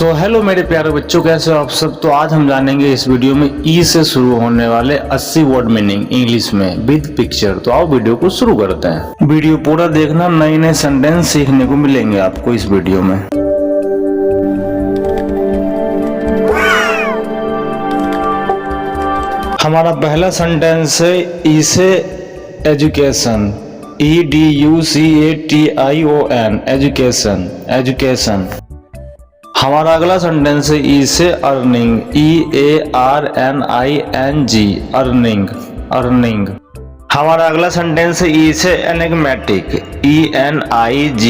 So hello मेरे प्यारे बच्चों, कैसे हो आप सब। तो आज हम जानेंगे इस वीडियो में ई से शुरू होने वाले 80 वर्ड मीनिंग इंग्लिश में विद पिक्चर। तो आओ वीडियो को शुरू करते हैं। वीडियो पूरा देखना, नए नए सेंटेंस सीखने को मिलेंगे आपको इस वीडियो में। हमारा पहला सेंटेंस है ई से एजुकेशन, EDUCATION, एजुकेशन एजुकेशन। हमारा अगला सेंटेंस है ई से अर्निंग, EARNING, अर्निंग अर्निंग। हमारा अगला सेंटेंस है ई से एनिग्मेटिक, ENIGMATIC,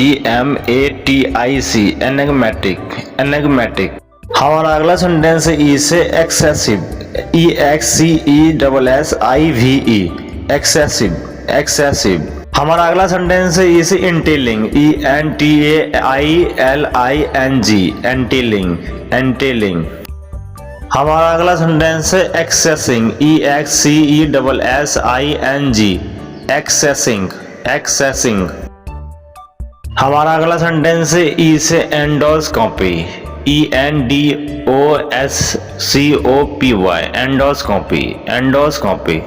एनिग्मेटिक एनिग्मेटिक। हमारा अगला सेंटेंस है ई से एक्सेसिव, EXCESSIVE, एक्सेसिव एक्सेसिव। हमारा अगला सेंटेंस है ई से इंटेलिंग, ENTAILING, एंटेलिंग एंटेलिंग। हमारा अगला सेंटेंस है एक्सेसिंग, EXCESSING, एक्सेसिंग एक्सेसिंग। हमारा अगला सेंटेंस है ई से एंडोस्कोपी, ENDOSCOPY, एंडोस्कोपी एंडोस्कोपी।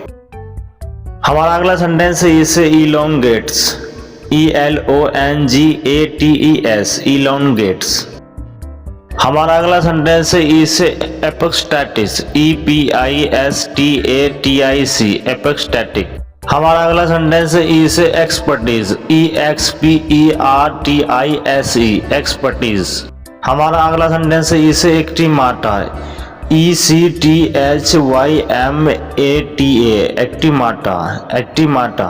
हमारा अगला सेंटेंस है इसे इलोंगेट्स, ELONGATES, इलोंगेट्स। हमारा अगला सेंटेंस है इसे एपिस्टैटिस, EPISTATIC, एपिस्टैटिक। हमारा अगला सेंटेंस है इसे एक्सपर्टीज, EXPERTISE, एक्सपर्टीज। हमारा अगला सेंटेंस है इसे एक्टिमाटा, ECTHYMATA, एक्टिमाटा एक्टिमाटा।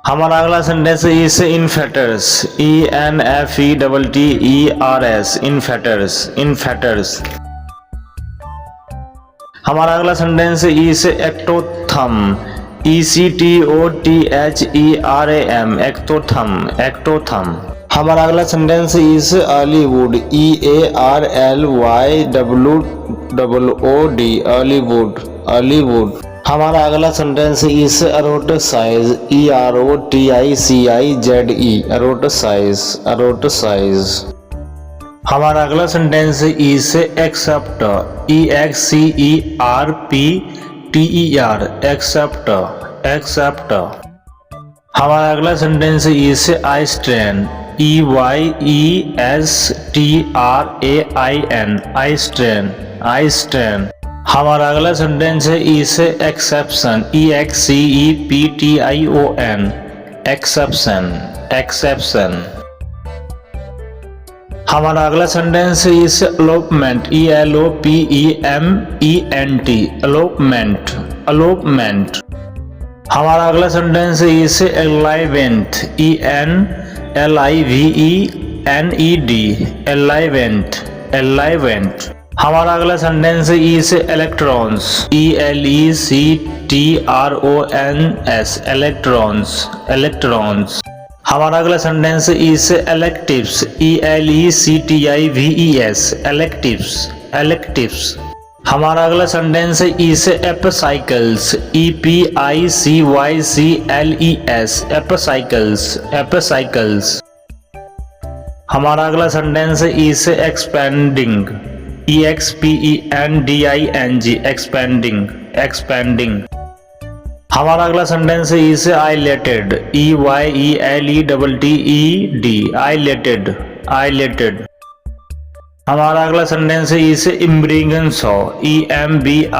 हमारा अगला सेंटेंस है इसे इन्फेटर्स, ENFETTERS, इन्फेटर्स इन्फेटर्स। हमारा अगला सेंटेंस है इसे एक्टोथम, ECTOTHERAM, एक्टोथम एक्टोथम। हमारा अगला सेंटेंस है इसे हॉलीवुड, EARLYWOOD, हॉलीवुड हॉलीवुड। हमारा अगला सेंटेंस है इसे एरोटिसाइज, EROTICIZE, एरोटिसाइज एरोटिसाइज। हमारा अगला सेंटेंस है इसे एक्सेप्ट, EXCERPTER, एक्सेप्ट एक्सेप्ट। हमारा अगला सेंटेंस है इसे eye strain, EYESTRAIN, eye strain eye strain. हमारा अगला सेंटेंस है इसे एक्सेप्शन, EXCEPTION, एक्सेप्शन एक्सेप्शन। हमारा अगला सेंटेंस है इसे एलोपमेंट, ELOPEMENT, एलोपमेंट एलोपमेंट। हमारा अगला सेंटेंस है इसे एलाइवेंट, ENLIVENED, एलाइवेंट एलाइवेंट। हमारा अगला सेंटेंस है इसे इलेक्ट्रॉन्स, ELECTRONS, इलेक्ट्रॉन्स इलेक्ट्रॉन्स। हमारा अगला सेंटेंस है इसे इलेक्टिव्स, ELECTIVES, इलेक्टिव्स इलेक्टिव्स। हमारा अगला सेंटेंस है इसे एपिसाइकल्स, EPICYCLES, एपिसाइकल्स एपिसाइकल्स। हमारा अगला सेंटेंस है इसे एक्सपेंडिंग, EXPENDING, एक्सपेंडिंग एक्सपेंडिंग। हमारा अगला सेंटेंस है इसे आइलेटेड, EYELETTED, आइलेटेड आइलेटेड। हमारा अगला सेंटेंस है इसे इम्ब्रिगेंसो, EMBRACEOR,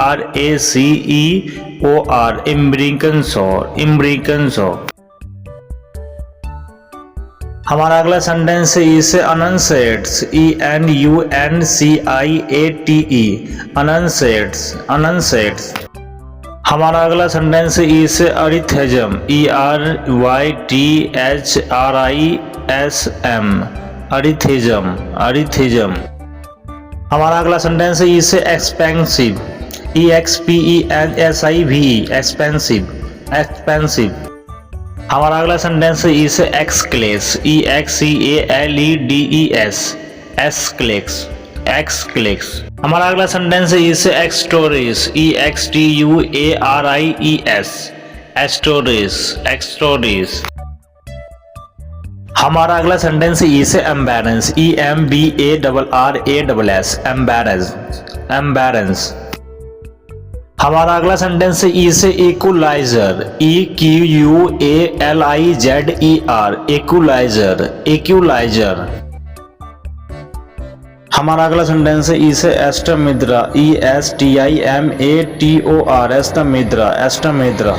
इम्ब्रिगेंसो इम्ब्रिगेंसो। हमारा अगला सेंटेंस है इसे अनंसेट्स, ENUNCIATE, अनंसेट्स अनंसेट्स। हमारा अगला सेंटेंस है इसे अरिथेजम, ERYTHRISM, अरिथेजम अरिथेजम। हमारा अगला सेंटेंस है इसे एक्सपेंसिव, EXPENSIVE, एक्सपेंसिव एक्सपेंसिव। हमारा अगला सेंटेंस है इसे एक्सक्लेस, EXCALEDES, एक्सक्लेस एक्सक्लेस। हमारा अगला सेंटेंस है इसे एक्सटोरिस, EXTUARIES, एक्सटोरिस एक्सटोरिस। हमारा अगला सेंटेंस ई से एम्बैरेंस, EMBARRASS, एम्बैरेंस, एम्बैरेंस। हमारा अगला सेंटेंस ई से इक्वलाइजर, EQUALIZER, इक्वलाइजर, इक्वलाइजर। हमारा अगला सेंटेंस है ई से एस्टमिद्रा, ESTIMATOR, एस्टमिद्रा, एस्टमिद्रा।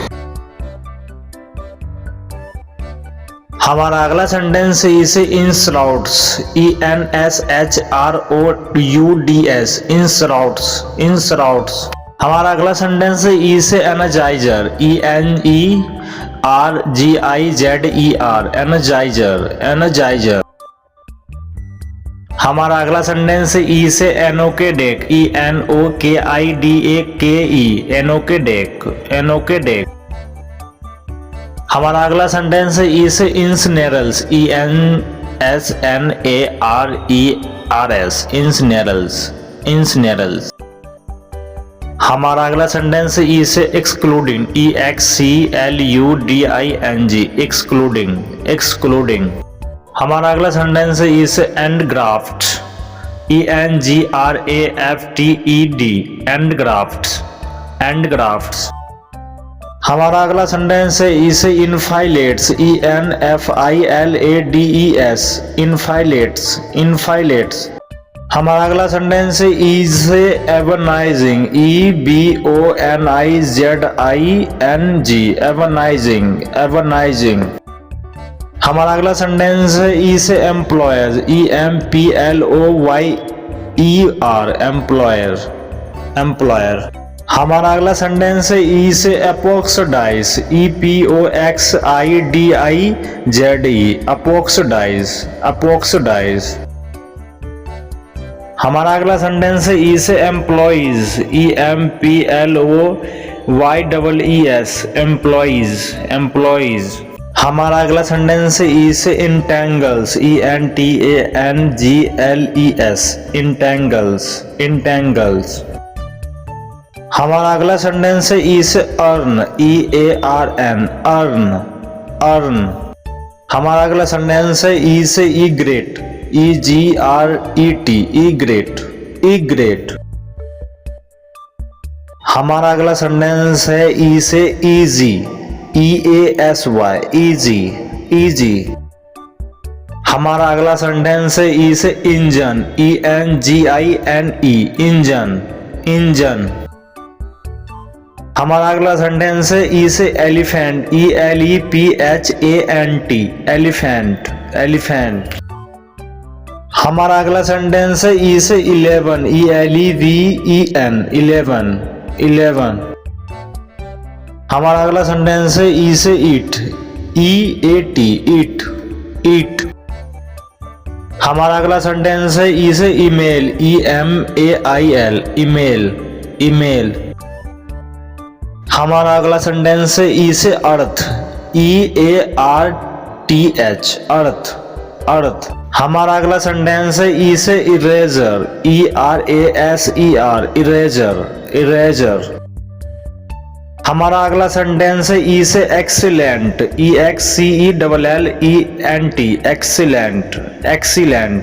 हमारा अगला सेंटेंस ई से इंसराउट्स, ENSHROUDS, इंसराउट्स, इंसराउट्स। हमारा अगला सेंटेंस है ई से एनर्जाइजर, ENERGIZER, एनर्जाइजर, एनर्जाइजर। हमारा अगला सेंटेंस है ई से एनोकेडेक, ENOKIDAKE, एनोकेडेक, एनोकेडेक। हमारा अगला सेंटेंस है ई से इंसनेरल्स, ENSNARERS, इंसनेरल्स, इंसनेरल्स। हमारा अगला सेंटेंस है ई से एक्सक्लूडिंग, EXCLUDING, एक्सक्लूडिंग, एक्सक्लूडिंग। हमारा अगला सेंटेंस है ई से and graft, ENGRAFTED, and grafts, and grafts. हमारा अगला सेंटेंस है ई से इनफाइलेट्स, ENFILADES, इनफाइलेट्स, इनफाइलेट्स। हमारा अगला सेंटेंस है ई से एवनाइजिंग, EBONIZING, एवनाइजिंग, एवनाइजिंग। हमारा अगला सेंटेंस है ई से एम्प्लॉयर्स, EMPLOYER, एम्प्लॉयर, एम्प्लॉयर। हमारा अगला सेंटेंस है ई से अपोक्सिडाइज, EPOXIDIZE, अपोक्सिडाइज, अपोक्सिडाइज। हमारा अगला सेंटेंस है ई से एम्प्लॉइज, EMPLOYEES, एम्प्लॉइज, एम्प्लॉइज। हमारा अगला सेंटेंस है ई से इंटेंगल्स, ENTANGLES, इंटेंगल्स, इंटेंगल्स। हमारा अगला सेंटेंस है ई से अर्न, EARN, अर्न, अर्न। हमारा अगला सेंटेंस है ई से ईग्रेट, EGRET, ईग्रेट, ईग्रेट। हमारा अगला सेंटेंस है ई से इजी, EASY, इजी, इजी। हमारा अगला सेंटेंस है ई से इंजन, ENGINE, इंजन, इंजन। हमारा अगला सेंटेंस है ई से एलिफेंट, ELEPHANT, एलिफेंट, एलिफेंट। हमारा अगला सेंटेंस है ई से 11, ELEVEN, 11, 11। हमारा अगला सेंटेंस है ई से ईट, EAT, ईट, ईट। हमारा अगला सेंटेंस है ई से ईमेल, EMAIL, ईमेल, ईमेल। हमारा अगला सेंटेंस है ई से अर्थ, EARTH, अर्थ, अर्थ। हमारा अगला सेंटेंस है ई से इरेजर, ERASER, इरेजर, इरेजर। हमारा अगला सेंटेंस है ई से एक्सीलेंट, EXCELLENT, एक्सीलेंट, एक्सीलेंट।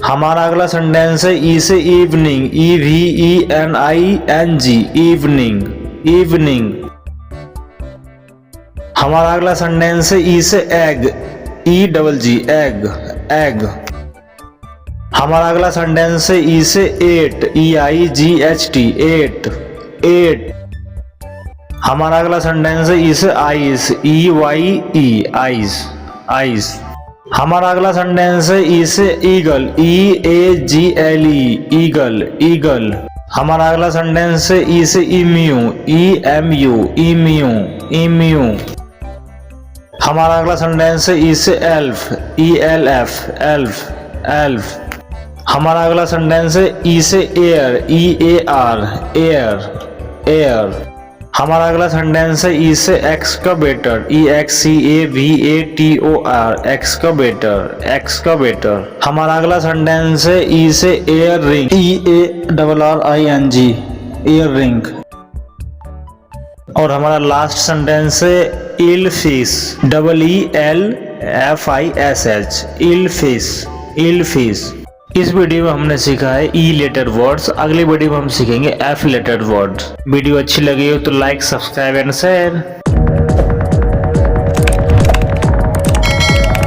हमारा अगला सेंटेंस है ई से इवनिंग, EVENING, इवनिंग, इवनिंग। हमारा अगला सेंटेंस है ई से एग, EGG, एग, एग। हमारा अगला सेंटेंस है ई से एट, EIGHT, एट, एट। हमारा अगला सेंटेंस है ई से आइस, EYE, आइस, आइस। हमारा अगला सेंटेंस है ई से ईगल, EAGLE, ईगल, ईगल। हमारा अगला सेंटेंस है ई से इम्यू, EMU, इम्यू, इम्यू। हमारा अगला सेंटेंस है ई से एल्फ, ELF, एल्फ, एल्फ। हमारा अगला सेंटेंस है ई से एयर, EAR, एयर, एयर। हमारा अगला सेंटेंस है ई से एक्सकवेटर, EXCAVATOR, एक्सकवेटर, एक्सकवेटर। हमारा अगला सेंटेंस है ई से air ring, EARRING, air ring. और हमारा लास्ट सेंटेंस है इल फिश, EELFISH, FISH, इल फिश, इल फिश। इस वीडियो में हमने सीखा है ई लेटर वर्ड्स। अगली वीडियो में हम सीखेंगे F लेटर वर्ड्स। वीडियो अच्छी लगी हो तो लाइक, सब्सक्राइब एंड शेयर।